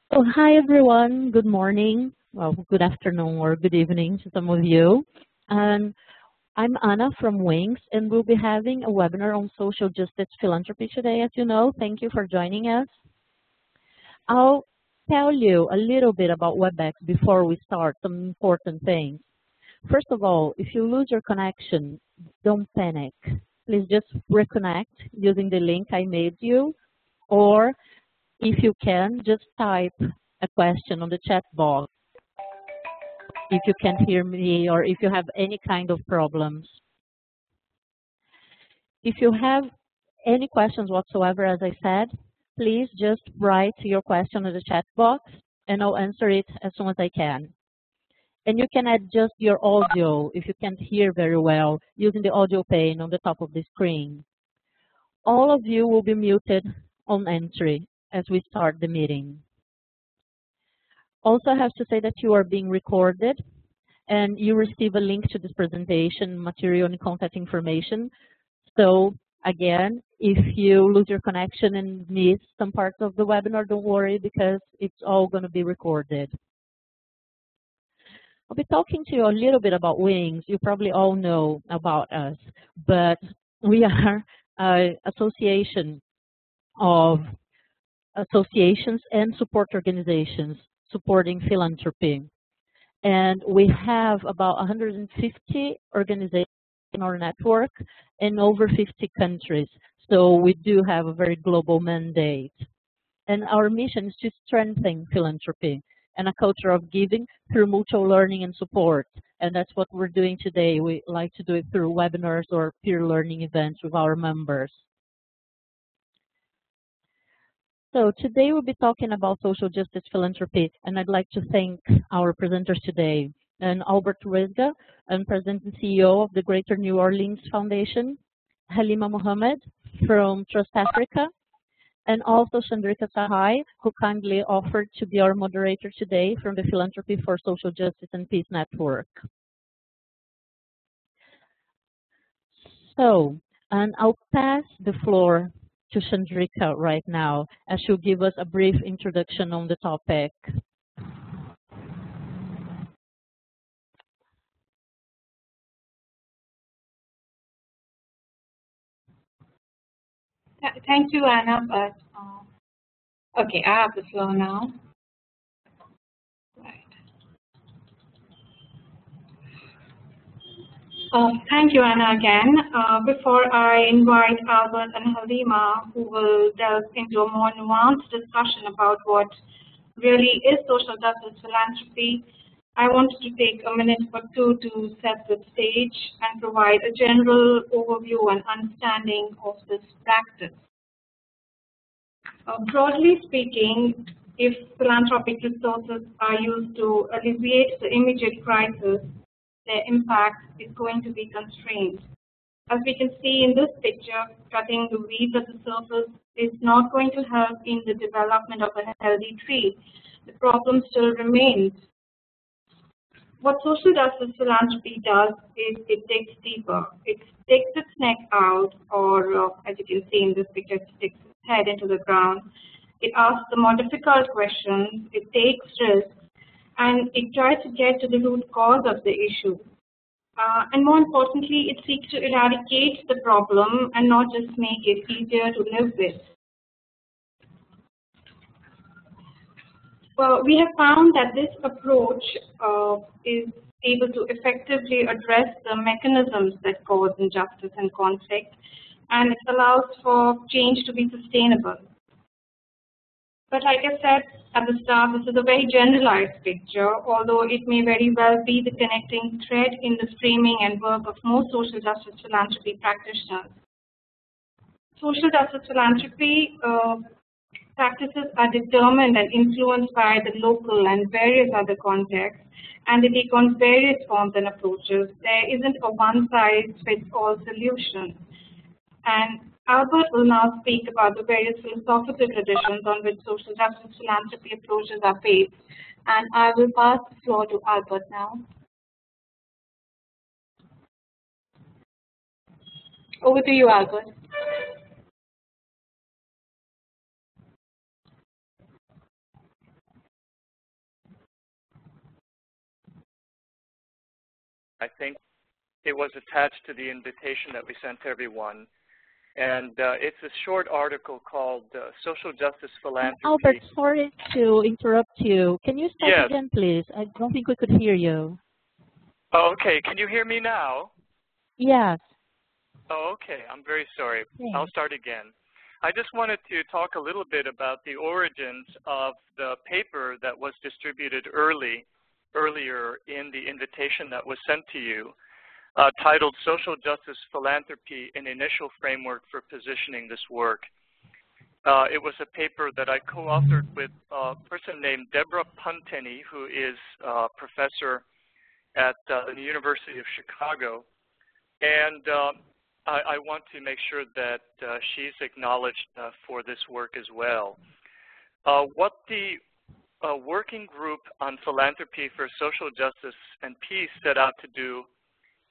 Oh, hi everyone. Good morning. Well, good afternoon or good evening to some of you. Um, I'm Anna from Wings, and we'll be having a webinar on social justice philanthropy today, as you know. Thank you for joining us. I'll tell you a little bit about WebEx before we start, some important things. First of all, if you lose your connection, don't panic. Please just reconnect using the link I made you, or if you can, just type a question on the chat box if you can't hear me or if you have any kind of problems. If you have any questions whatsoever, as I said, please just write your question in the chat box and I'll answer it as soon as I can. And you can adjust your audio if you can't hear very well using the audio pane on the top of the screen. All of you will be muted on entry as we start the meeting. Also, I have to say that you are being recorded and you receive a link to this presentation, material and contact information. So again, if you lose your connection and miss some parts of the webinar, don't worry because it's all going to be recorded. I'll be talking to you a little bit about Wings. You probably all know about us, but we are an association of associations and support organizations supporting philanthropy. And we have about 150 organizations in our network in over 50 countries. So we do have a very global mandate. And our mission is to strengthen philanthropy and a culture of giving through mutual learning and support. And that's what we're doing today. We like to do it through webinars or peer learning events with our members. So today we'll be talking about social justice philanthropy, and I'd like to thank our presenters today. And Albert Ruesga, and President and CEO of the Greater New Orleans Foundation, Halima Mahomed from TrustAfrica, and also Chandrika Sahai, who kindly offered to be our moderator today from the Philanthropy for Social Justice and Peace Network. So, and I'll pass the floor to Chandrika right now, as she'll give us a brief introduction on the topic. Thank you, Anna. But okay, I have the floor now. Right. Thank you, Anna, again. Before I invite Albert and Halima, who will delve into a more nuanced discussion about what really is social justice philanthropy, I wanted to take a minute or two to set the stage and provide a general overview and understanding of this practice. Broadly speaking, if philanthropic resources are used to alleviate the immediate crisis, their impact is going to be constrained. As we can see in this picture, cutting the weeds at the surface is not going to help in the development of a healthy tree. The problem still remains. What social justice philanthropy does is it digs deeper. It sticks its neck out, or as you can see in this picture, it sticks its head into the ground. It asks the more difficult questions, it takes risks, and it tries to get to the root cause of the issue. And more importantly, it seeks to eradicate the problem and not just make it easier to live with. Well, we have found that this approach is able to effectively address the mechanisms that cause injustice and conflict, and it allows for change to be sustainable. But like I said at the start, this is a very generalized picture, although it may very well be the connecting thread in the framing and work of most social justice philanthropy practitioners. Social justice philanthropy practices are determined and influenced by the local and various other contexts, and they take on various forms and approaches. There isn't a one-size-fits-all solution. And Albert will now speak about the various philosophical traditions on which social justice philanthropy approaches are based. And I will pass the floor to Albert now. Over to you, Albert. I think it was attached to the invitation that we sent to everyone. And it's a short article called Social Justice Philanthropy. Albert, sorry to interrupt you. Can you start Yes. again, please? I don't think we could hear you. Oh, okay. Can you hear me now? Yes. Oh, okay. I'm very sorry. Okay. I'll start again. I just wanted to talk a little bit about the origins of the paper that was distributed earlier in the invitation that was sent to you, titled Social Justice Philanthropy, an Initial Framework for Positioning This Work. It was a paper that I co-authored with a person named Deborah Punteny, who is a professor at the University of Chicago. And I want to make sure that she's acknowledged for this work as well. What the Working Group on Philanthropy for Social Justice and Peace set out to do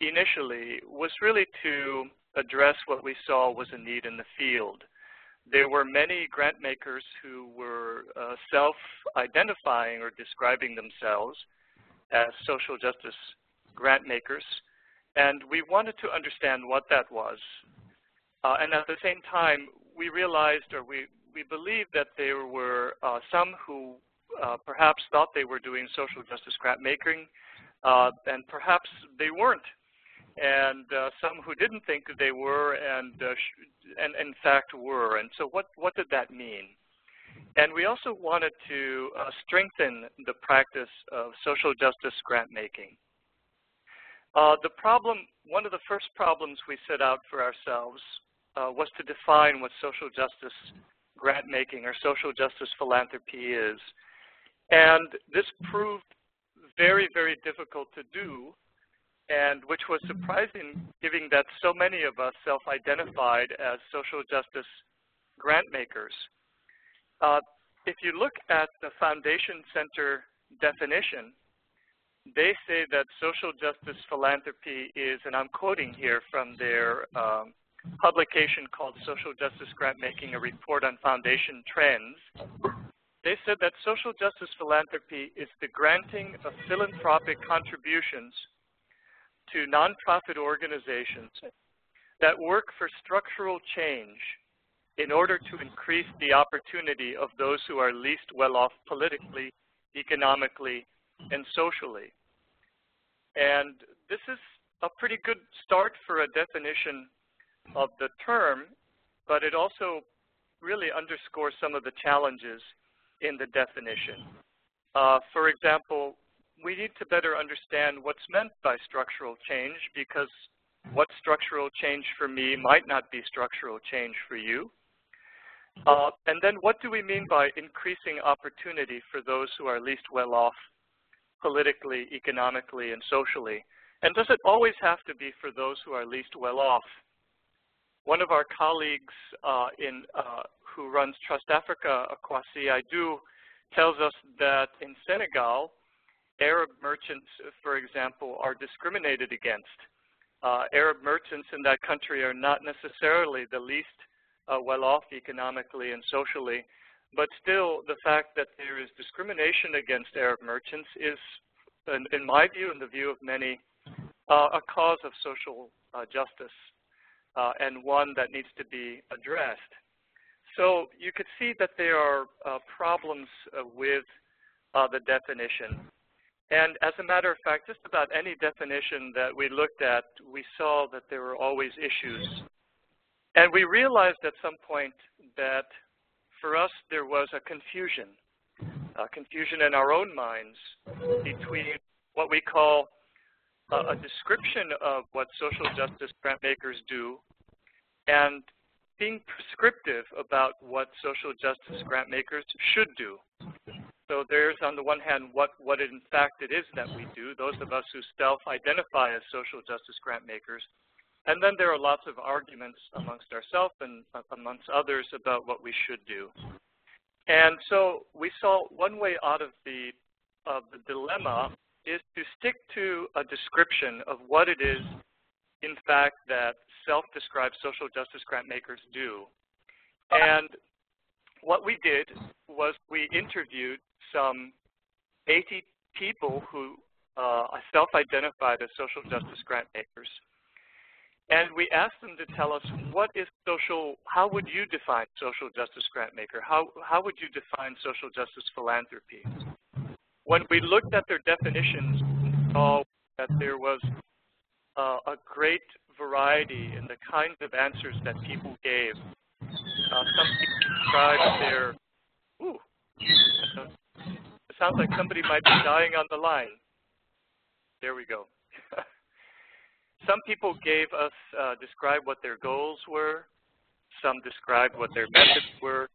initially was really to address what we saw was a need in the field. There were many grant makers who were self-identifying or describing themselves as social justice grant makers, and we wanted to understand what that was. And at the same time, we realized, or we believed that there were some who perhaps thought they were doing social justice grant making, and perhaps they weren't. And some who didn't think that they were, and in fact were. And so what did that mean? And we also wanted to strengthen the practice of social justice grant making. One of the first problems we set out for ourselves was to define what social justice grant making or social justice philanthropy is. And this proved very, very difficult to do, and which was surprising, given that so many of us self-identified as social justice grant makers. If you look at the Foundation Center definition, they say that social justice philanthropy is, and I'm quoting here from their publication called Social Justice Grant Making, a Report on Foundation Trends. They said that social justice philanthropy is the granting of philanthropic contributions to nonprofit organizations that work for structural change in order to increase the opportunity of those who are least well off politically, economically, and socially. And this is a pretty good start for a definition of the term, but it also really underscores some of the challenges in the definition. For example, we need to better understand what's meant by structural change, because what's structural change for me might not be structural change for you. And then what do we mean by increasing opportunity for those who are least well off politically, economically, and socially? And does it always have to be for those who are least well off? One of our colleagues who runs TrustAfrica, Akwasi Aidu, tells us that in Senegal, Arab merchants, for example, are discriminated against. Arab merchants in that country are not necessarily the least well-off economically and socially, but still the fact that there is discrimination against Arab merchants is, in my view and the view of many, a cause of social justice and one that needs to be addressed. So you could see that there are problems with the definition. And as a matter of fact, just about any definition that we looked at, we saw that there were always issues. And we realized at some point that for us there was a confusion in our own minds between what we call a description of what social justice grant makers do and being prescriptive about what social justice grant makers should do. So there's, on the one hand, what in fact it is that we do, those of us who self-identify as social justice grant makers. And then there are lots of arguments amongst ourselves and amongst others about what we should do. And so we saw one way out of the dilemma is to stick to a description of what it is, in fact, that self-described social justice grant makers do. And what we did was we interviewed some 80 people who self-identified as social justice grant makers. And we asked them to tell us what is how would you define social justice grant maker? How would you define social justice philanthropy? When we looked at their definitions, we saw that there was a great variety in the kinds of answers that people gave. Some people described their, it sounds like somebody might be dying on the line. There we go. Some people gave us, described what their goals were. Some described what their methods were.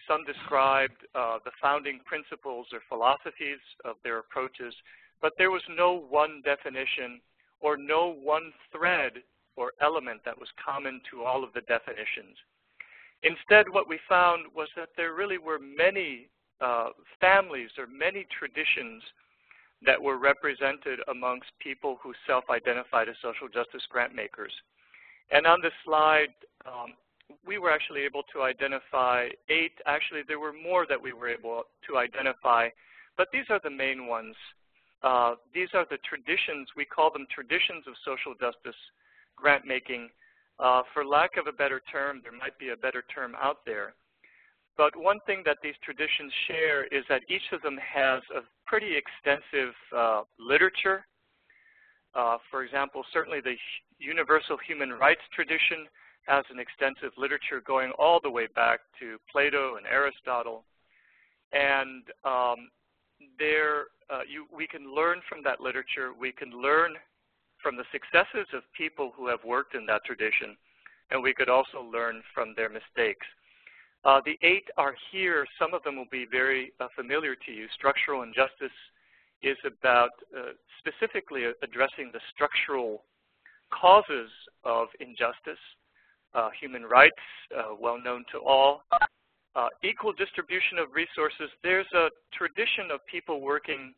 Some described the founding principles or philosophies of their approaches. But there was no one definition or no one thread or element that was common to all of the definitions. Instead, what we found was that there really were many families or many traditions that were represented amongst people who self-identified as social justice grant makers. And on this slide, we were actually able to identify 8. Actually, there were more that we were able to identify, but these are the main ones. These are the traditions. We call them traditions of social justice grant making. For lack of a better term, there might be a better term out there. But one thing that these traditions share is that each of them has a pretty extensive literature. For example, certainly the universal human rights tradition has an extensive literature going all the way back to Plato and Aristotle. And we can learn from that literature. We can learn from the successes of people who have worked in that tradition, and we could also learn from their mistakes. The 8 are here. Some of them will be very familiar to you. Structural injustice is about specifically addressing the structural causes of injustice. Human rights, well known to all. Equal distribution of resources. There's a tradition of people working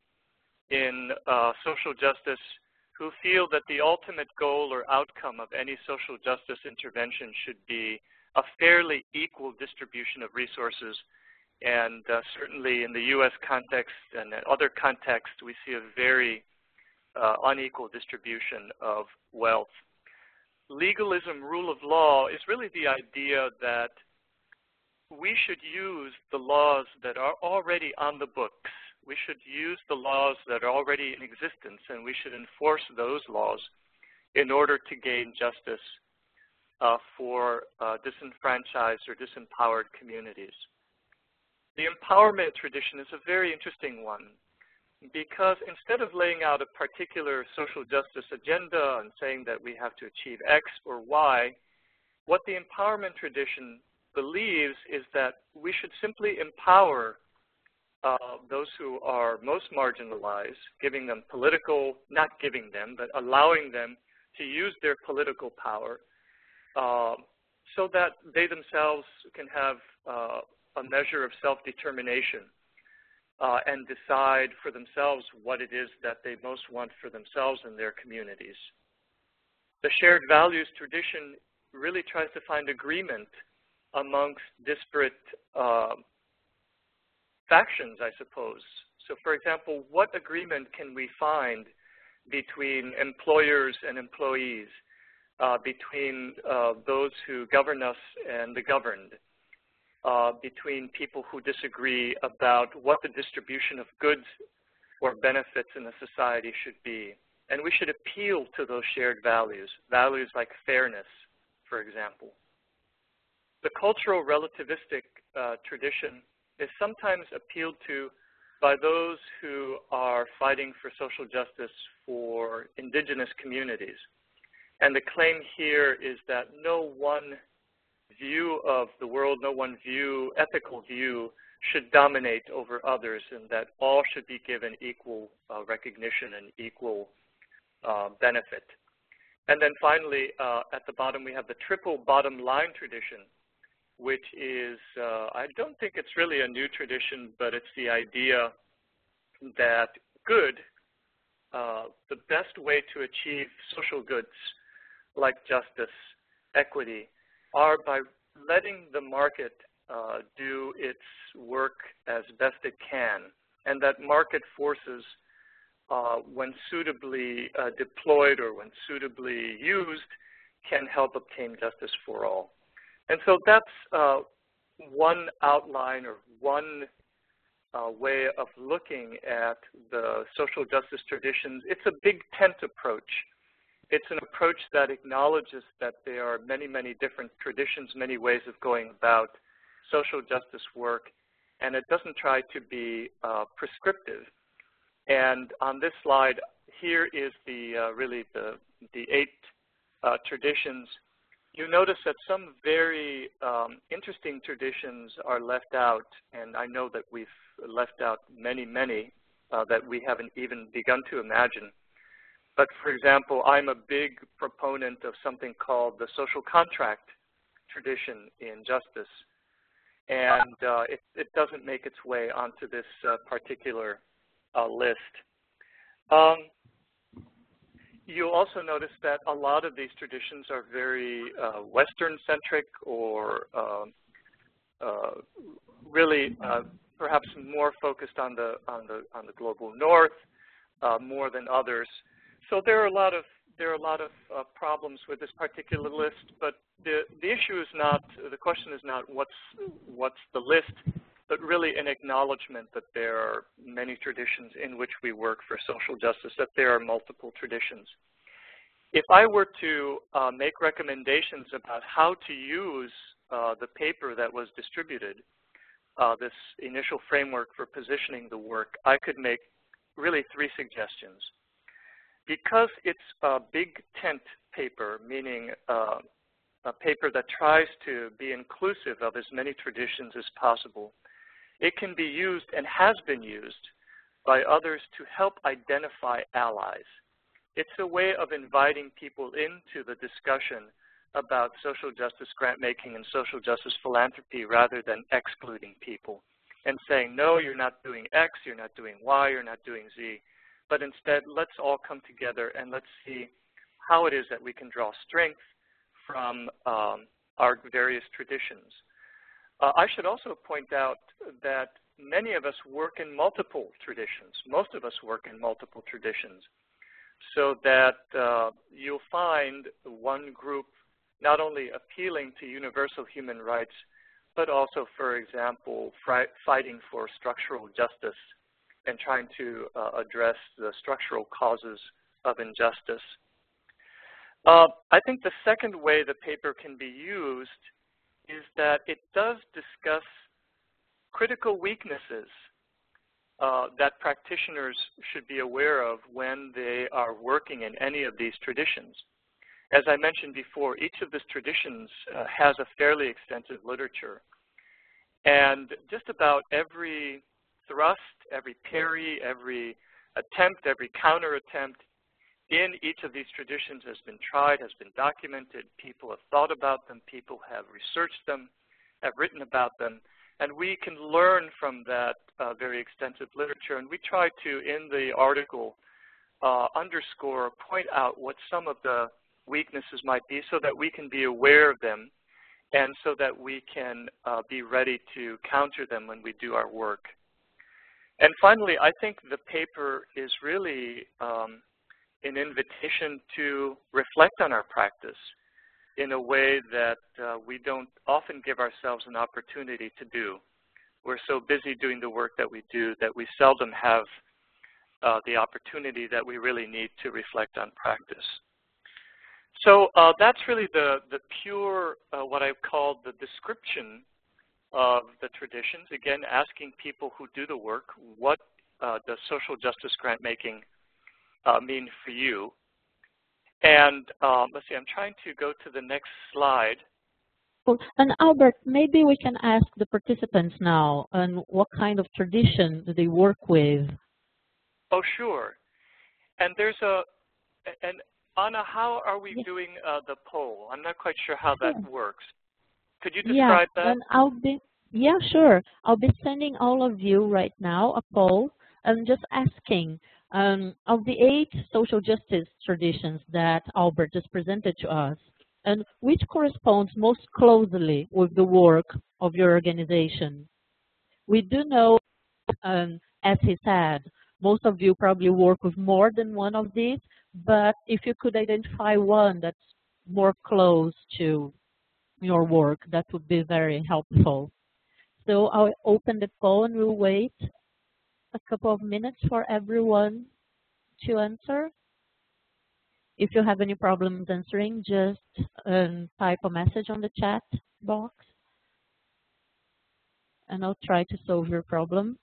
in social justice who feel that the ultimate goal or outcome of any social justice intervention should be a fairly equal distribution of resources. And certainly in the U.S. context and other contexts, we see a very unequal distribution of wealth. Legalism, rule of law, is really the idea that we should use the laws that are already on the books. We should use the laws that are already in existence, and we should enforce those laws in order to gain justice for disenfranchised or disempowered communities. The empowerment tradition is a very interesting one because instead of laying out a particular social justice agenda and saying that we have to achieve X or Y, what the empowerment tradition believes is that we should simply empower those who are most marginalized, giving them political, not giving them, but allowing them to use their political power so that they themselves can have a measure of self-determination and decide for themselves what it is that they most want for themselves and their communities. The shared values tradition really tries to find agreement amongst disparate factions, I suppose. So for example, what agreement can we find between employers and employees, between those who govern us and the governed, between people who disagree about what the distribution of goods or benefits in a society should be? And we should appeal to those shared values, values like fairness, for example. The cultural relativistic tradition is sometimes appealed to by those who are fighting for social justice for indigenous communities. And the claim here is that no one view of the world, no one ethical view should dominate over others, and that all should be given equal recognition and equal benefit. And then finally, at the bottom, we have the triple bottom line tradition, which is, I don't think it's really a new tradition, but it's the idea that good, the best way to achieve social goods like justice, equity, are by letting the market do its work as best it can, and that market forces when suitably deployed or when suitably used, can help obtain justice for all. And so that's one outline or one way of looking at the social justice traditions. It's a big tent approach. It's an approach that acknowledges that there are many, many different traditions, many ways of going about social justice work, and it doesn't try to be prescriptive. And on this slide, here is the really the 8 traditions. You notice that some very interesting traditions are left out, and I know that we've left out many, many that we haven't even begun to imagine. But for example, I'm a big proponent of something called the social contract tradition in justice, and it doesn't make its way onto this particular list. You'll also notice that a lot of these traditions are very Western-centric, or really perhaps more focused on the global North more than others. So there are a lot of problems with this particular list, but the issue is not, the question is not what's the list, but really an acknowledgement that there are many traditions in which we work for social justice, that there are multiple traditions. If I were to make recommendations about how to use the paper that was distributed, this initial framework for positioning the work, I could make really 3 suggestions. Because it's a big tent paper, meaning a paper that tries to be inclusive of as many traditions as possible, it can be used and has been used by others to help identify allies. It's a way of inviting people into the discussion about social justice grantmaking and social justice philanthropy rather than excluding people and saying, no, you're not doing X, you're not doing Y, you're not doing Z. But instead, let's all come together and let's see how it is that we can draw strength from our various traditions. I should also point out that many of us work in multiple traditions. Most of us work in multiple traditions. So that you'll find one group not only appealing to universal human rights, but also, for example, fighting for structural justice and trying to address the structural causes of injustice. I think the second way the paper can be used is that it does discuss critical weaknesses that practitioners should be aware of when they are working in any of these traditions. As I mentioned before, each of these traditions has a fairly extensive literature. And just about every thrust, every parry, every attempt, every counter attempt in each of these traditions has been tried, has been documented. People have thought about them, people have researched them, have written about them, and we can learn from that very extensive literature. And we try to, in the article, underscore or point out what some of the weaknesses might be so that we can be aware of them and so that we can be ready to counter them when we do our work. And finally, I think the paper is really an invitation to reflect on our practice in a way that we don't often give ourselves an opportunity to do. We're so busy doing the work that we do that we seldom have the opportunity that we really need to reflect on practice. So that's really the pure, what I've called the description of the traditions. Again, asking people who do the work, what does social justice grantmaking mean for you? And let's see, I'm trying to go to the next slide. And Albert, maybe we can ask the participants now, and what kind of tradition do they work with? Oh, sure. And there's and Anna, how are we doing the poll? I'm not quite sure how that works. Could you describe that? And yeah, sure. I'll be sending all of you right now a poll and just asking, of the 8 social justice traditions that Albert just presented to us, and which corresponds most closely with the work of your organization? We do know, as he said, Most of you probably work with more than one of these, but if you could identify one that's more close to your work, that would be very helpful. So I'll open the poll and we'll wait a couple of minutes for everyone to answer. If you have any problems answering, just type a message on the chat box and I'll try to solve your problem.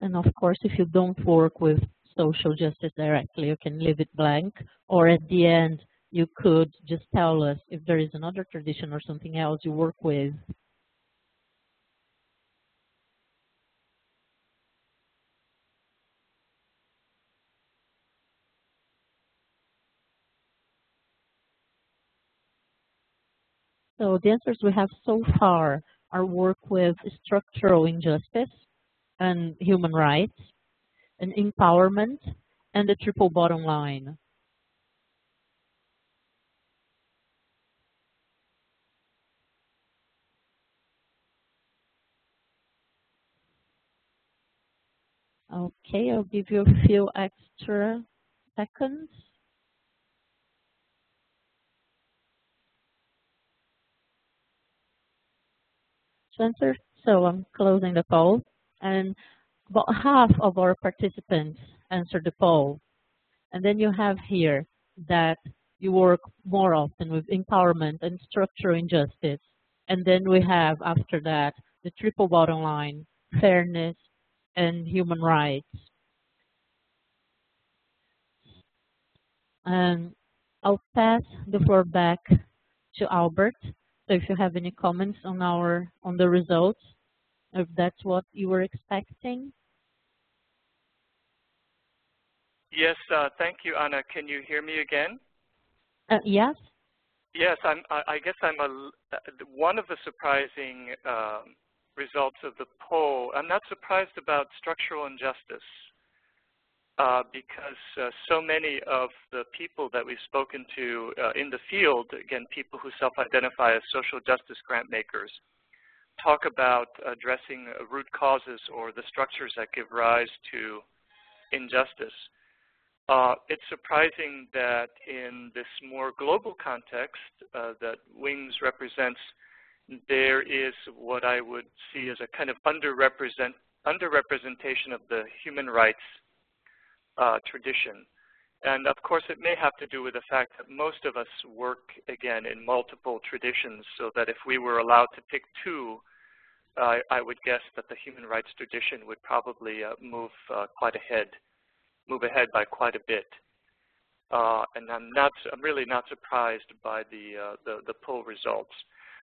And of course, if you don't work with social justice directly, you can leave it blank, or at the end, you could just tell us if there is another tradition or something else you work with. So the answers we have so far are work with structural injustice and human rights and empowerment and the triple bottom line. Okay, I'll give you a few extra seconds. To answer. So I'm closing the poll, and about half of our participants answered the poll. And then you have here that you work more often with empowerment and structural injustice. And then we have, after that, the triple bottom line, fairness and human rights. And I'll pass the floor back to Albert. So if you have any comments on the results, if that's what you were expecting. Yes, thank you, Anna. Can you hear me again? Yes. Yes, I guess one of the surprising results of the poll. I'm not surprised about structural injustice because so many of the people that we've spoken to in the field, again, people who self-identify as social justice grant makers, talk about addressing root causes or the structures that give rise to injustice. It's surprising that in this more global context that WINGS represents, there is what I would see as a kind of underrepresentation of the human rights tradition. And of course, it may have to do with the fact that most of us work, again, in multiple traditions, so that if we were allowed to pick two, I would guess that the human rights tradition would probably move ahead by quite a bit. And I'm really not surprised by the poll results.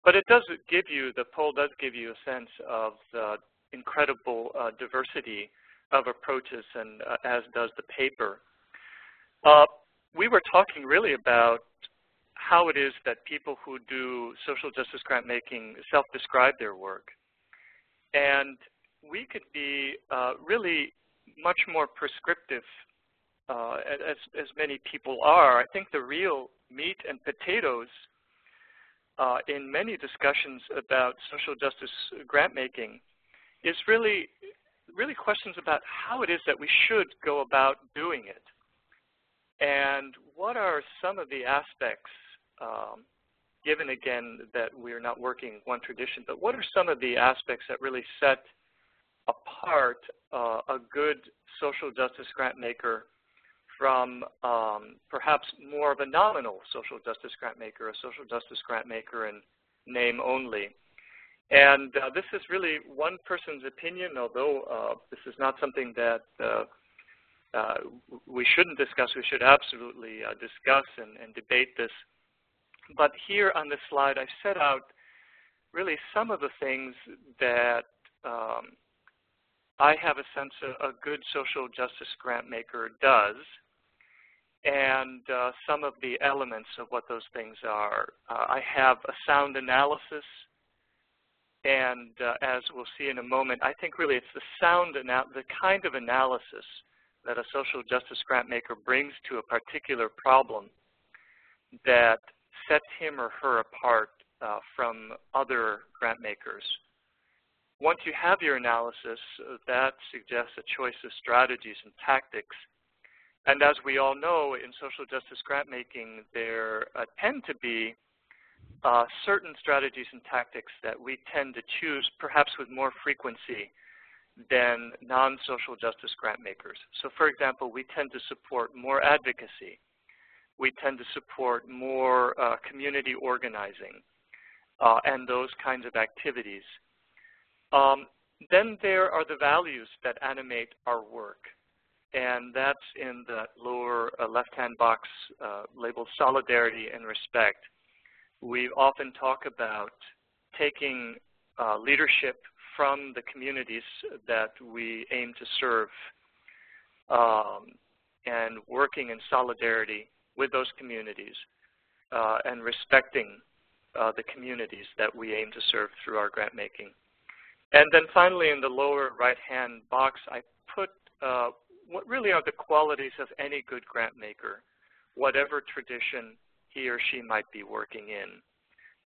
But it does give you, the poll does give you a sense of the incredible diversity of approaches, and as does the paper. We were talking really about how it is that people who do social justice grant making self-describe their work. And we could be really much more prescriptive, as many people are. I think the real meat and potatoes in many discussions about social justice grant making is really questions about how it is that we should go about doing it. And what are some of the aspects, given again that we're not working one tradition, but what are some of the aspects that really set apart a good social justice grant maker from perhaps more of a nominal social justice grant maker, a social justice grant maker in name only? And this is really one person's opinion, although this is not something that we shouldn't discuss. We should absolutely discuss and debate this. But here on this slide, I've set out really some of the things that I have a sense a good social justice grant maker does, and some of the elements of what those things are. I have a sound analysis And as we'll see in a moment, I think really it's the kind of analysis that a social justice grantmaker brings to a particular problem that sets him or her apart from other grantmakers. Once you have your analysis, that suggests a choice of strategies and tactics. And as we all know, in social justice grantmaking, there tend to be certain strategies and tactics that we tend to choose, perhaps with more frequency than non-social justice grantmakers. So for example, we tend to support more advocacy. We tend to support more community organizing and those kinds of activities. Then there are the values that animate our work. And that's in the lower left-hand box labeled solidarity and respect. We often talk about taking leadership from the communities that we aim to serve and working in solidarity with those communities and respecting the communities that we aim to serve through our grant making. And then finally, in the lower right-hand box, I put what really are the qualities of any good grant maker, whatever tradition he or she might be working in.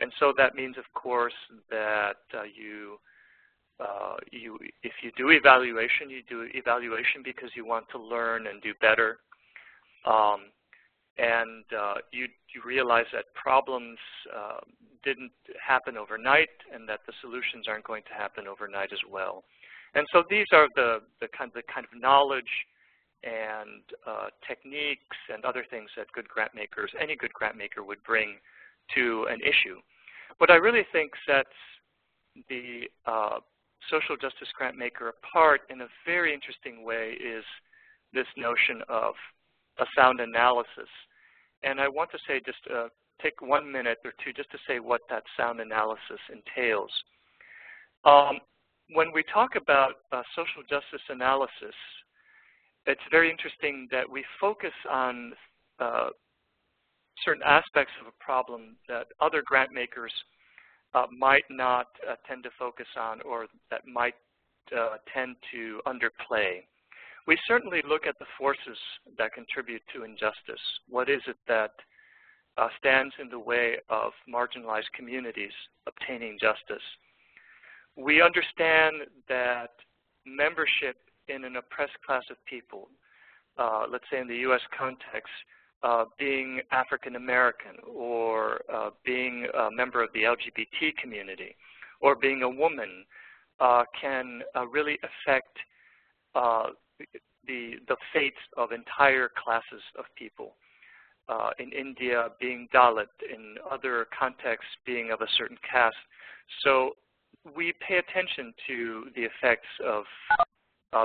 And so that means, of course, that if you do evaluation because you want to learn and do better. You realize that problems didn't happen overnight and that the solutions aren't going to happen overnight as well. And so these are the kind of knowledge and techniques and other things that any good grant maker would bring to an issue. What I really think sets the social justice grant maker apart in a very interesting way is this notion of a sound analysis. And I want to say, just take 1 minute or two just to say what that sound analysis entails. When we talk about social justice analysis, it's very interesting that we focus on certain aspects of a problem that other grant makers might not tend to focus on, or that might tend to underplay. We certainly look at the forces that contribute to injustice. What is it that stands in the way of marginalized communities obtaining justice? We understand that membership in an oppressed class of people, let's say in the US context, being African American, or being a member of the LGBT community, or being a woman, can really affect the fates of entire classes of people. In India, being Dalit, in other contexts, being of a certain caste. So we pay attention to the effects of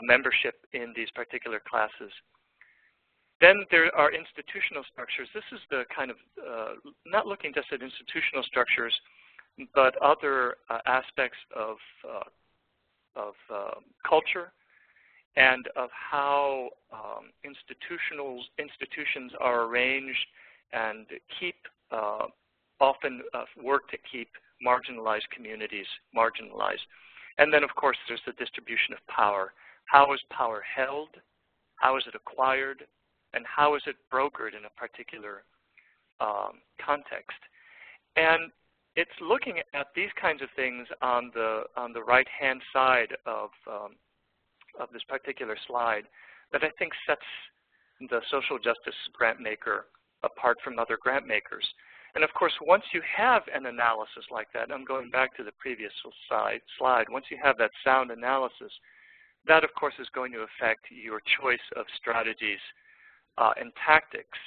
membership in these particular classes. Then there are institutional structures. This is the kind of, not looking just at institutional structures, but other aspects of culture and of how institutions are arranged and often work to keep marginalized communities marginalized. And then, of course, there's the distribution of power. How is power held? How is it acquired? And how is it brokered in a particular context? And it's looking at these kinds of things on the right-hand side of this particular slide that I think sets the social justice grant maker apart from other grant makers. And of course, once you have an analysis like that, I'm going back to the previous slide, once you have that sound analysis, that of course is going to affect your choice of strategies and tactics.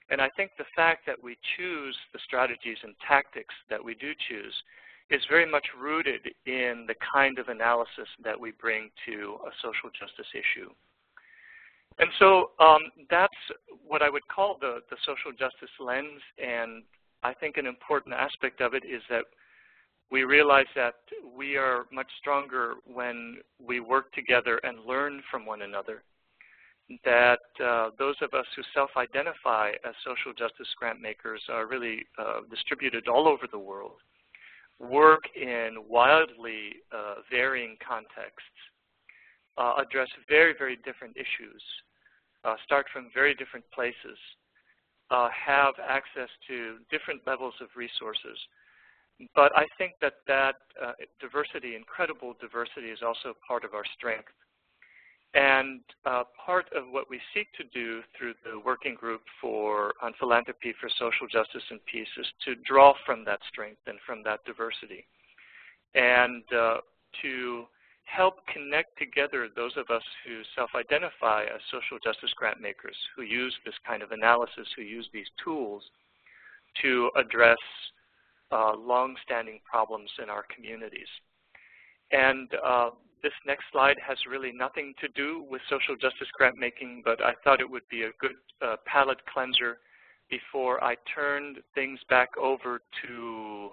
And I think the fact that we choose the strategies and tactics that we do choose is very much rooted in the kind of analysis that we bring to a social justice issue. And so that's what I would call the social justice lens, and I think an important aspect of it is that we realize that we are much stronger when we work together and learn from one another. That those of us who self-identify as social justice grant makers are really distributed all over the world. work in wildly varying contexts, address very, very different issues, start from very different places, have access to different levels of resources. But I think that diversity, incredible diversity, is also part of our strength. And part of what we seek to do through the working group on philanthropy for social justice and peace is to draw from that strength and from that diversity, and to help connect together those of us who self-identify as social justice grant makers, who use this kind of analysis, who use these tools to address long-standing problems in our communities. And this next slide has really nothing to do with social justice grant making, but I thought it would be a good palate cleanser before I turned things back over to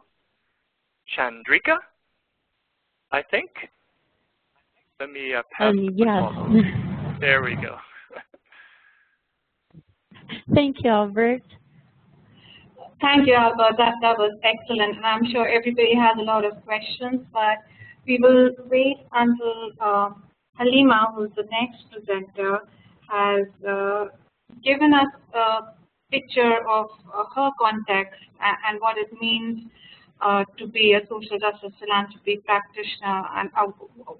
Chandrika, I think. Let me pass the ball. There we go. Thank you, Albert. Thank you, Albert. That was excellent. And I'm sure everybody has a lot of questions, but we will wait until Halima, who's the next presenter, has given us a picture of her context and what it means to be a social justice philanthropy practitioner, and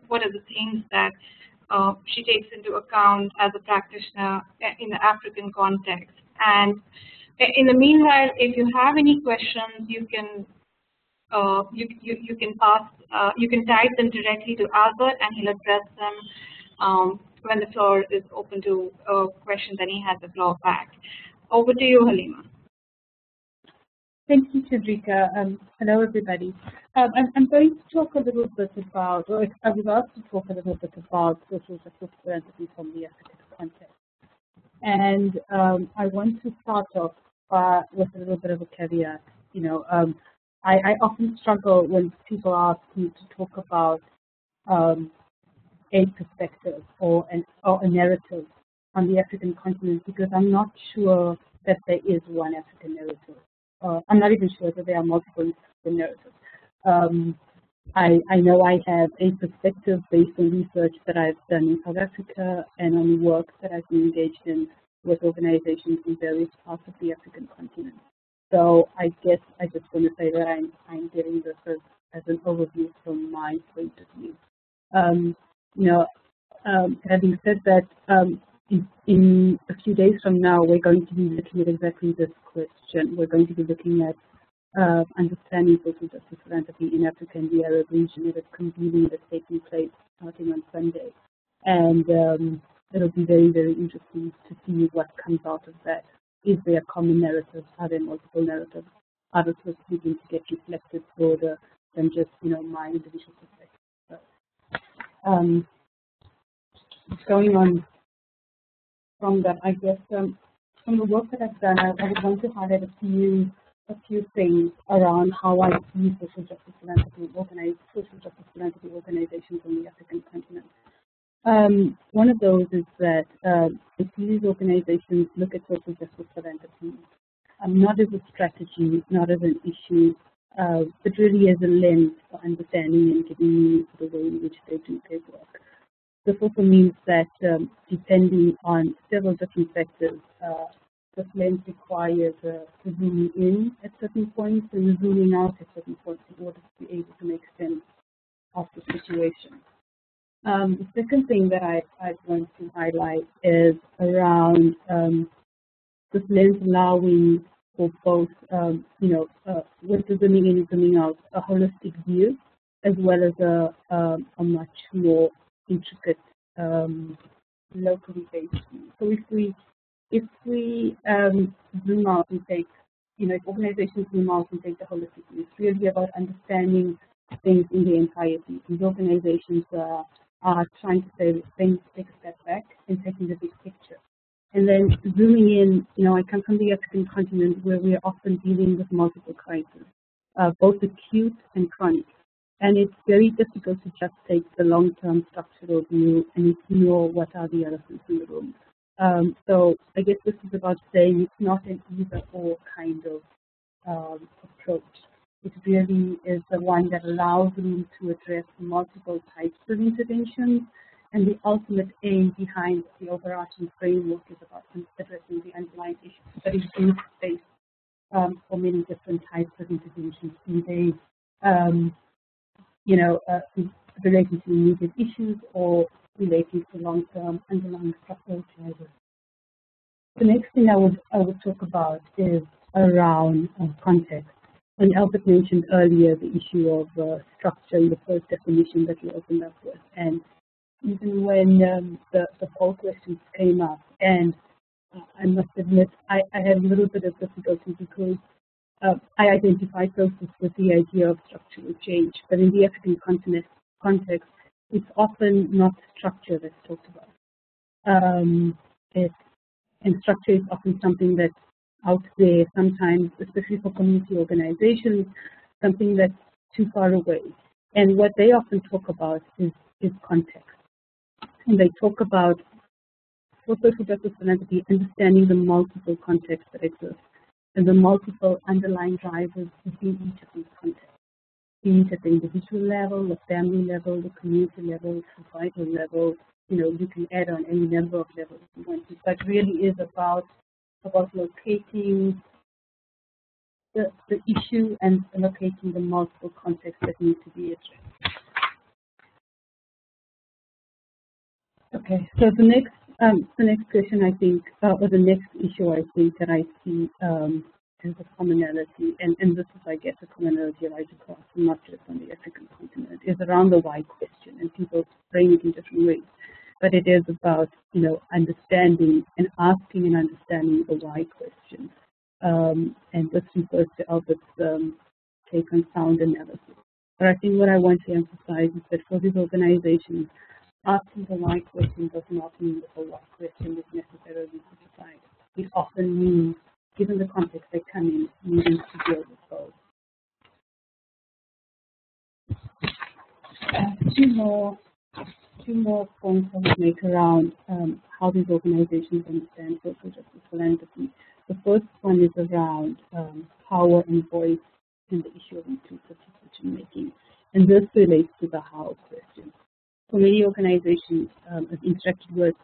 what are the things that she takes into account as a practitioner in the African context. And in the meanwhile, if you have any questions, you can you can type them directly to Albert, and he'll address them when the floor is open to questions, and he has the floor back. Over to you, Halima. Thank you, Chandrika. Hello, everybody. I'm going to talk a little bit about, or I was asked to talk a little bit about social justice philanthropy from the African context. And I want to start off with a little bit of a caveat. You know, I often struggle when people ask me to talk about a perspective or a narrative on the African continent, because I'm not sure that there is one African narrative. I'm not even sure that there are multiple narratives. I know I have a perspective based on research that I've done in South Africa and on work that I've been engaged in with organizations in various parts of the African continent. So I guess I just want to say that I'm getting this as an overview from my point of view. Having said that, in a few days from now, we're going to be looking at exactly this question. We're going to be looking at understanding social justice philanthropy in Africa and the Arab region at a convening that's taking place starting on Sunday. And it'll be very, very interesting to see what comes out of that. Is there common narratives? Are there multiple narratives? Are the thoughts begin to get reflected broader than just, my individual perspective? So, going on from that, I guess from the work that I've done, I would want to highlight a few things around how I see social justice philanthropy organizations on the African continent. One of those is that I see these organizations look at social justice philanthropy not as a strategy, not as an issue, but really as a lens for understanding and giving meaning to the way in which they do their work. This also means that depending on several different factors, this lens requires zooming in at certain points and zooming out at certain points in order to be able to make sense of the situation. The second thing that I want to highlight is around this lens allowing for both, with the zooming in and zooming out, a holistic view, as well as a much more intricate, locally based view. So if we zoom out and take, if organizations zoom out and take the holistic view, it's really about understanding things in the entirety. These organizations are trying to say things, take a step back and taking the big picture. And then zooming in, I come from the African continent where we are often dealing with multiple crises, both acute and chronic. And it's very difficult to just take the long-term structural view and ignore what are the elephants in the room. So I guess this is about saying it's not an either-or kind of approach. It really is the one that allows room to address multiple types of interventions, and the ultimate aim behind the overarching framework is about addressing the underlying issues that exist space for many different types of interventions, be they relating to immediate issues or relating to long-term underlying structural drivers. The next thing I would talk about is around context. And Albert mentioned earlier the issue of structure in the first definition that we opened up with. And even when the poll questions came up, and I must admit I had a little bit of difficulty because I identified closest with the idea of structural change. But in the African context, it's often not structure that's talked about. And structure is often something that's out there sometimes, especially for community organizations, something that's too far away. And what they often talk about is context. And they talk about, for social justice philanthropy, understanding the multiple contexts that exist and the multiple underlying drivers within each of these contexts, be it at the individual level, the family level, the community level, societal level. You can add on any number of levels you want to, but really is about locating the issue and locating the multiple contexts that need to be addressed. Okay, so the next question I think, or the next issue I think that I see as a commonality, and this is I guess a commonality right across, not just on the African continent, is around the why question, and people frame it in different ways. But it is about understanding and asking and understanding the why question, and this refers to Albert's take on sound analysis. But I think what I want to emphasize is that for these organizations, asking the why question does not mean that the why question is necessarily simplified. It often means, given the context they come in, needing to deal with those. Two more points I would make around how these organizations understand social justice philanthropy. The first one is around power and voice and the issue of inclusive decision making. And this relates to the how question. For many organizations, as interacted with,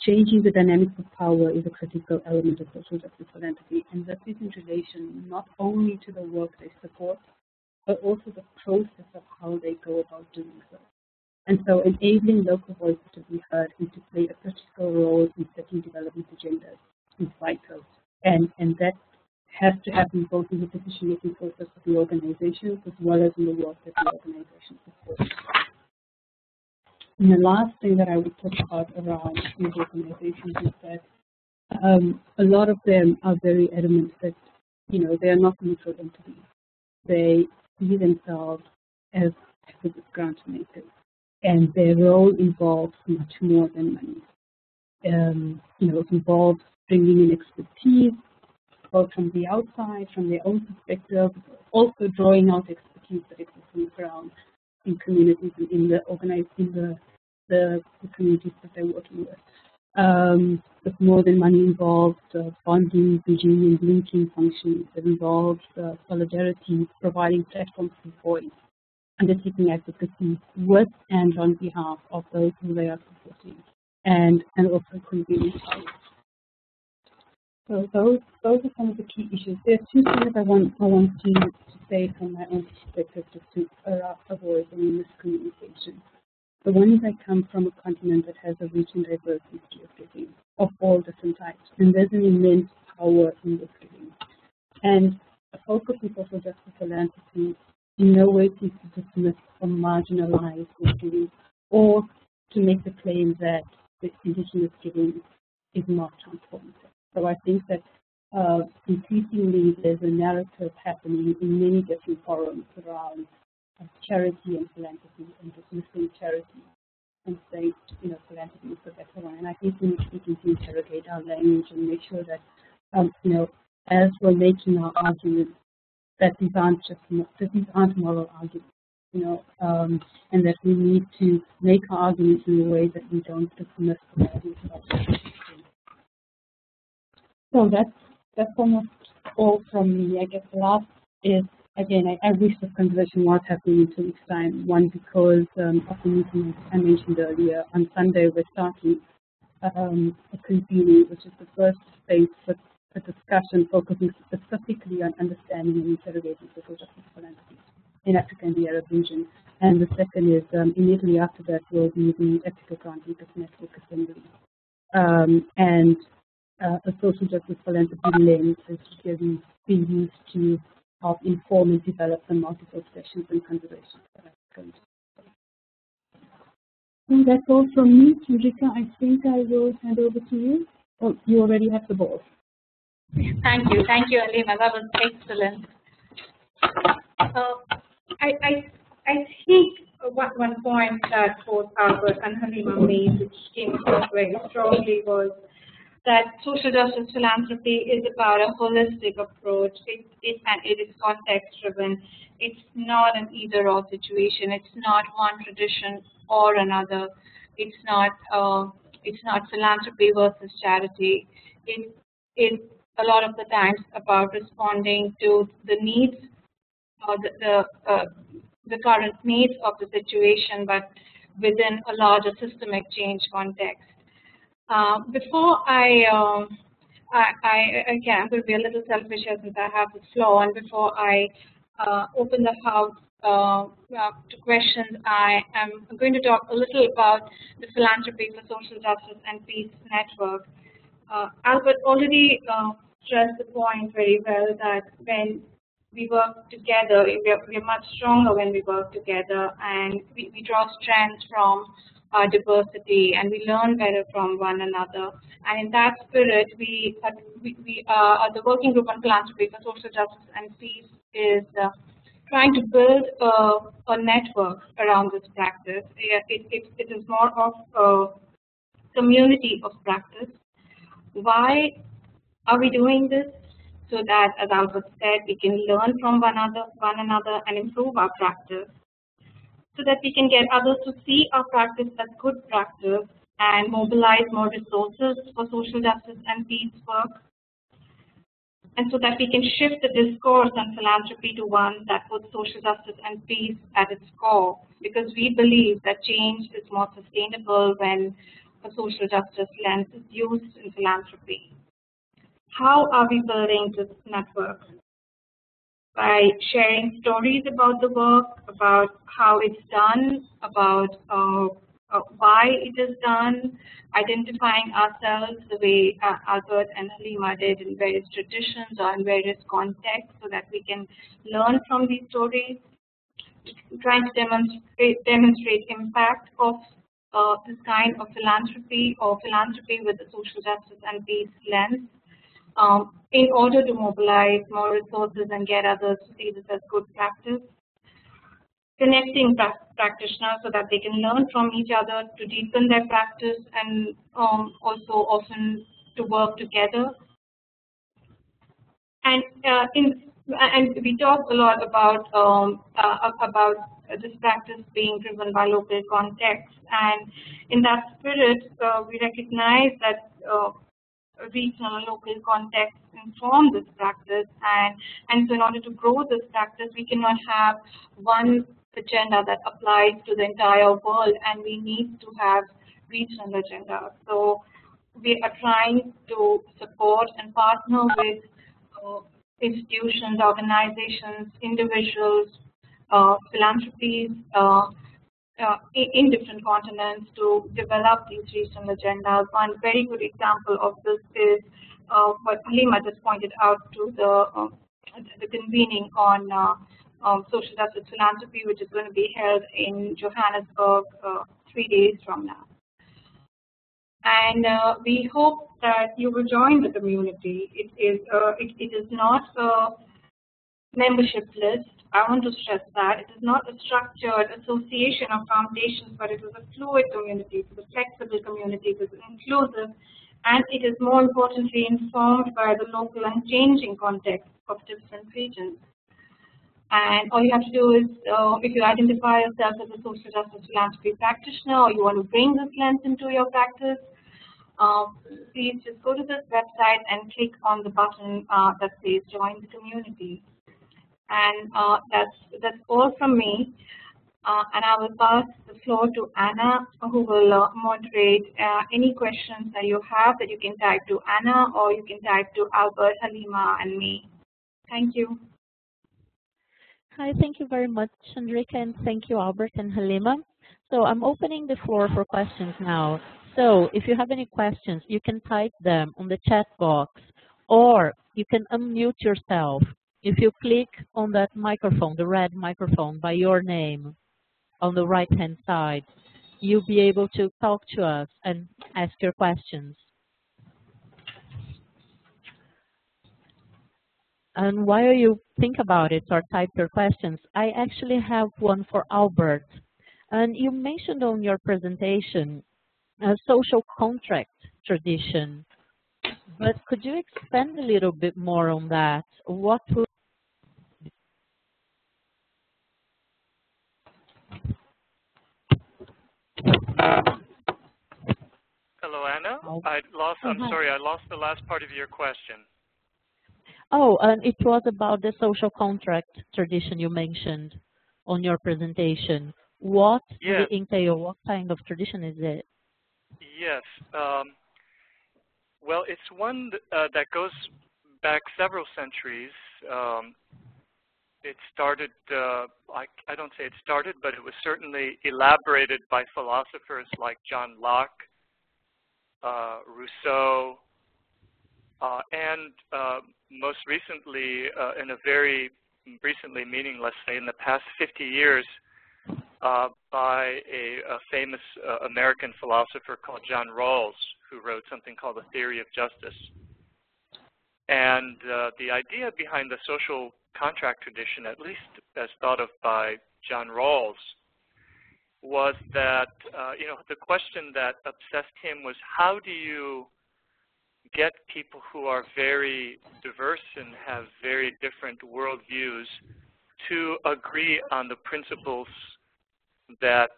changing the dynamics of power is a critical element of social justice philanthropy. And this is in relation not only to the work they support, but also the process of how they go about doing so. And so enabling local voices to be heard and to play a critical role in setting development agendas is vital. And that has to happen both in the decision-making process of the organizations as well as in the work that the organizations support. And the last thing that I would talk about around these organizations is that a lot of them are very adamant that, they are not neutral entities. They see themselves as grant makers. And their role involves much more than money. It involves bringing in expertise, both from the outside, from their own perspective, also drawing out expertise that exists on the ground in communities and in the communities that they're working with. But more than money involves bonding, bridging, and linking functions. It involves solidarity, providing platforms for voice, undertaking advocacy with and on behalf of those who they are supporting, and also convening power. So those are some of the key issues. There are two things that I want to say from my own perspective, just to avoid any miscommunication. The one is I come from a continent that has a rich and diverse history of giving of all different types, and there's an immense power in this giving. And the focus of social justice philanthropy in no way seeks to dismiss or marginalize this giving, or to make the claim that the indigenous giving is not transformative. So I think that increasingly there's a narrative happening in many different forums around charity and philanthropy, and dismissing charity and saying, philanthropy is the better one. And I think we need to interrogate our language and make sure that, as we're making our arguments, that these aren't moral arguments, and that we need to make our arguments in a way that we don't dismiss the values of our society. So that's almost all from me. I guess the last is Again, I wish this conversation was happening in 2 weeks' time. One, because of the meeting I mentioned earlier. On Sunday, we're starting a convening, which is the first space for discussion focusing specifically on understanding and interrogating social justice philanthropy in Africa and the Arab region. And the second is immediately after that will be the Ethical Chandrika Network Assembly. And a social justice philanthropy lens is really being used to help inform and develop the multiple sessions and conversations that are going to. So that's all from me. Chandrika, I think I will hand over to you. Oh, you already have the ball. Thank you, Halima. That was excellent. I think one point that both Albert and Halima made, which came across very strongly, was that social justice philanthropy is about a holistic approach. It is context-driven. It's not an either-or situation. It's not one tradition or another. It's not philanthropy versus charity. It's a lot of the times about responding to the needs or the current needs of the situation, but within a larger systemic change context. Before I'm going to be a little selfish here since I have the floor, and before I open the house to questions, I am going to talk a little about the Philanthropy for Social Justice and Peace Network. Albert already stressed the point very well that when we work together, we're much stronger when we work together, and we draw strength from our diversity, and we learn better from one another. And in that spirit, we are the Working Group on Philanthropy for Social Justice and Peace is trying to build a network around this practice. It is more of a community of practice. Why are we doing this? So that, as Albert said, we can learn from one another and improve our practice, so that we can get others to see our practice as good practice and mobilize more resources for social justice and peace work, and so that we can shift the discourse on philanthropy to one that puts social justice and peace at its core, because we believe that change is more sustainable when a social justice lens is used in philanthropy. How are we building this network? By sharing stories about the work, about how it's done, about why it is done, identifying ourselves the way Albert and Halima did in various traditions or in various contexts, so that we can learn from these stories, trying to demonstrate impact of this kind of philanthropy or philanthropy with the social justice and peace lens, in order to mobilize more resources and get others to see this as good practice. Connecting practitioners so that they can learn from each other to deepen their practice, and also often to work together. And we talked a lot about this practice being driven by local context, and in that spirit, we recognize that regional and local contexts inform this practice, and so in order to grow this practice, we cannot have one agenda that applies to the entire world, and we need to have regional agenda. So we are trying to support and partner with institutions, organizations, individuals, philanthropies in different continents to develop these regional agendas. One very good example of this is what Halima just pointed out to the convening on social justice philanthropy, which is going to be held in Johannesburg 3 days from now. And we hope that you will join the community. It is not a membership list. I want to stress that. It is not a structured association of foundations, but it is a fluid community, it is a flexible community, it is inclusive, and it is more importantly informed by the local and changing context of different regions. And all you have to do is, if you identify yourself as a social justice philanthropy practitioner, or you want to bring this lens into your practice, please just go to this website and click on the button that says join the community. And that's all from me. And I will pass the floor to Anna, who will moderate any questions that you have that you can type to Anna, or you can type to Albert, Halima, and me. Thank you. Hi, thank you very much, Chandrika, and thank you, Albert and Halima. So I'm opening the floor for questions now. So if you have any questions, you can type them on the chat box, or you can unmute yourself. If you click on that microphone, the red microphone by your name on the right-hand side, you'll be able to talk to us and ask your questions. And while you think about it or type your questions, I actually have one for Albert. And you mentioned on your presentation a social contract tradition, but could you expand a little bit more on that? What would Hello, Anna. Oh. I'm sorry, I lost the last part of your question. Oh, and it was about the social contract tradition you mentioned on your presentation. What does it entail? What kind of tradition is it? Yes. Well, it's one that goes back several centuries. It started, I don't say it started, but it was certainly elaborated by philosophers like John Locke, Rousseau, and most recently, in a very recently, meaning let's say in the past 50 years, by a famous American philosopher called John Rawls, who wrote something called The Theory of Justice. And the idea behind the social contract tradition, at least as thought of by John Rawls, was that, the question that obsessed him was, how do you get people who are very diverse and have very different worldviews to agree on the principles that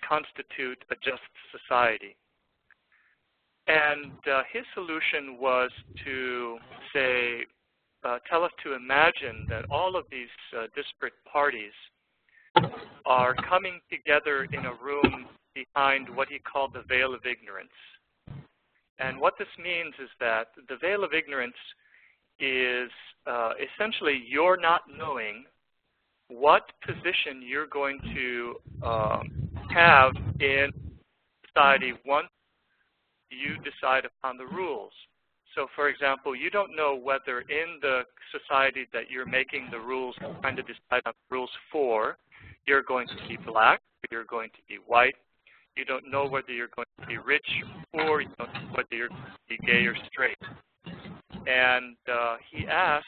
constitute a just society? And his solution was to say, tell us to imagine that all of these disparate parties are coming together in a room behind what he called the veil of ignorance. And what this means is that the veil of ignorance is essentially you're not knowing what position you're going to have in society once you decide upon the rules. So, for example, you don't know whether in the society that you're making the rules, trying to decide on rules for, you're going to be black, or you're going to be white. You don't know whether you're going to be rich or poor. You don't know whether you're going to be gay or straight. And he asked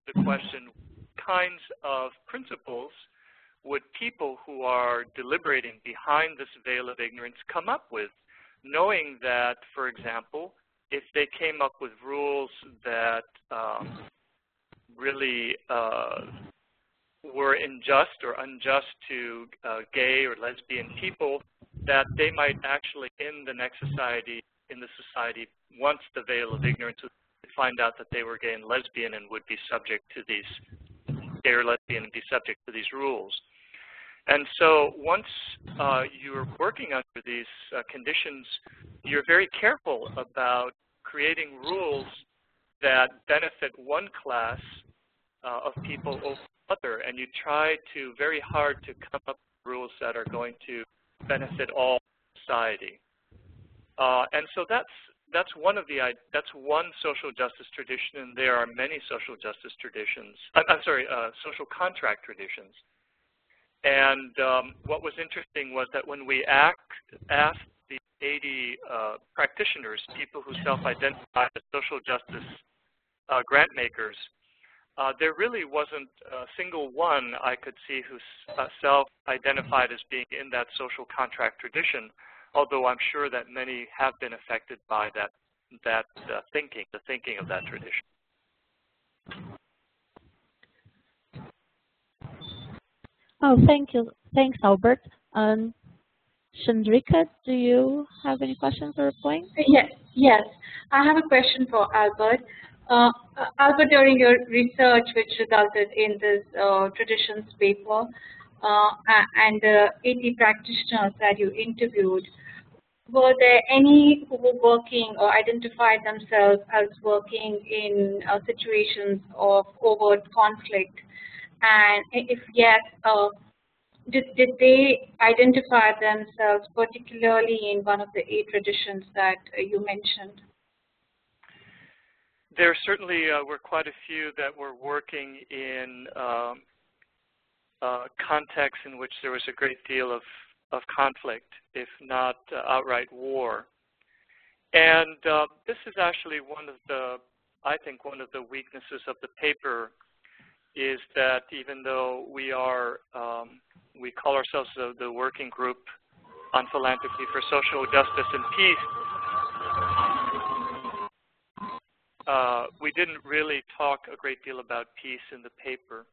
the question, what kinds of principles would people who are deliberating behind this veil of ignorance come up with, knowing that, for example, if they came up with rules that really were unjust to gay or lesbian people, that they might actually in the next society, once the veil of ignorance would find out that they were gay and lesbian and would be subject to these, gay or lesbian and be subject to these rules. And so once you're working under these conditions, you're very careful about creating rules that benefit one class of people over another, and you try to very hard to come up with rules that are going to benefit all society. And so that's one social justice tradition, and there are many social justice traditions. Social contract traditions. And what was interesting was that when we asked the 80 practitioners, people who self-identify as social justice grant makers, there really wasn't a single one I could see who self-identified as being in that social contract tradition, although I'm sure that many have been affected by the thinking of that tradition. Oh, thank you. Thanks, Albert. Chandrika, do you have any questions or points? Yes. I have a question for Albert. Albert, during your research, which resulted in this traditions paper, and the 80 practitioners that you interviewed, were there any who were working or identified themselves as working in situations of overt conflict? And if yes, did they identify themselves particularly in one of the 8 traditions that you mentioned? There certainly were quite a few that were working in contexts in which there was a great deal of conflict, if not outright war. And this is actually one of the, I think, one of the weaknesses of the paper is that even though we are, we call ourselves the Working Group on Philanthropy for Social Justice and Peace, we didn't really talk a great deal about peace in the paper.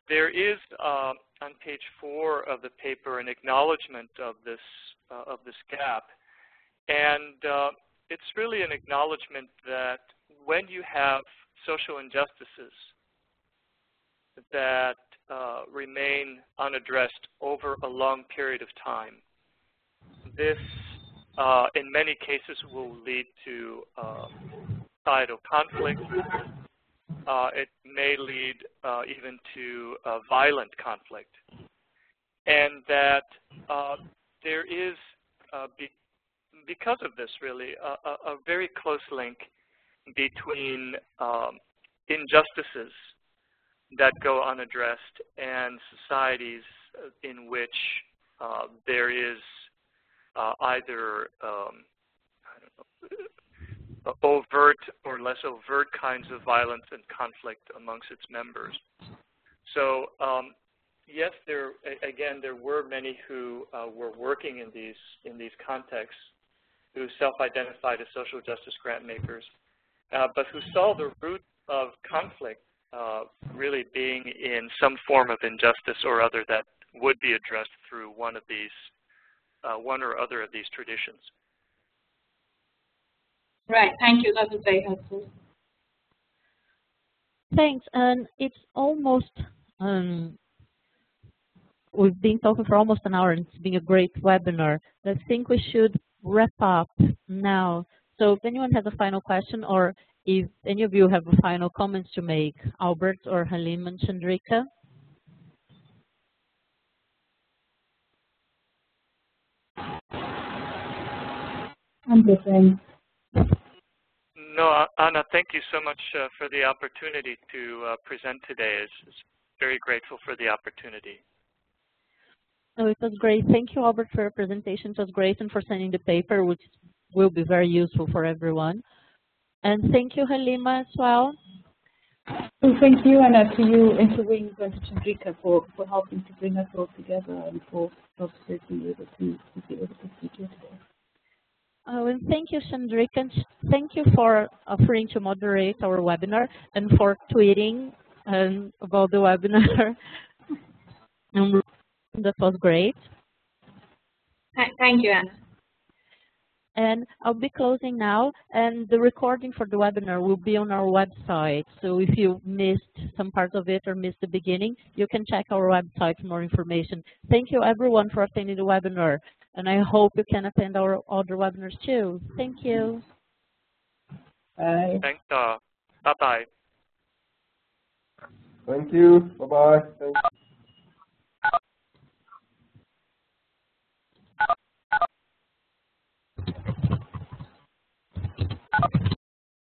There is on page 4 of the paper an acknowledgement of this gap, and it's really an acknowledgement that when you have social injustices that remain unaddressed over a long period of time, this in many cases will lead to societal conflict. It may lead even to violent conflict, and that there is, because of this really, a very close link between injustices that go unaddressed and societies in which there is either I don't know, overt or less overt kinds of violence and conflict amongst its members. So yes, there were many who were working in these contexts who self-identified as social justice grant makers, but who saw the root of conflict really being in some form of injustice or other that would be addressed through one or other of these traditions. Right. Thank you. That was very helpful. Thanks. And it's almost, we've been talking for almost an hour, and it's been a great webinar. I think we should wrap up now. So if anyone has a final question, or if any of you have final comments to make, Albert or Halima and Chandrika. I'm good, thanks. No, Anna, thank you so much for the opportunity to present today. It's very grateful for the opportunity. Oh, it was great. Thank you, Albert, for your presentation. It was great, and for sending the paper, which will be very useful for everyone. And thank you, Halima, as well. Well, thank you, Anna, to you and to Wings and to Chandrika for helping to bring us all together and for being able to speak here today. Oh, and thank you, Chandrika. And thank you for offering to moderate our webinar and for tweeting about the webinar. That was great. Thank you, Anna. And I'll be closing now, and the recording for the webinar will be on our website. So if you missed some part of it or missed the beginning, you can check our website for more information. Thank you, everyone, for attending the webinar, and I hope you can attend our other webinars too. Thank you. Bye. Thanks. Bye-bye. Thank you. Bye-bye.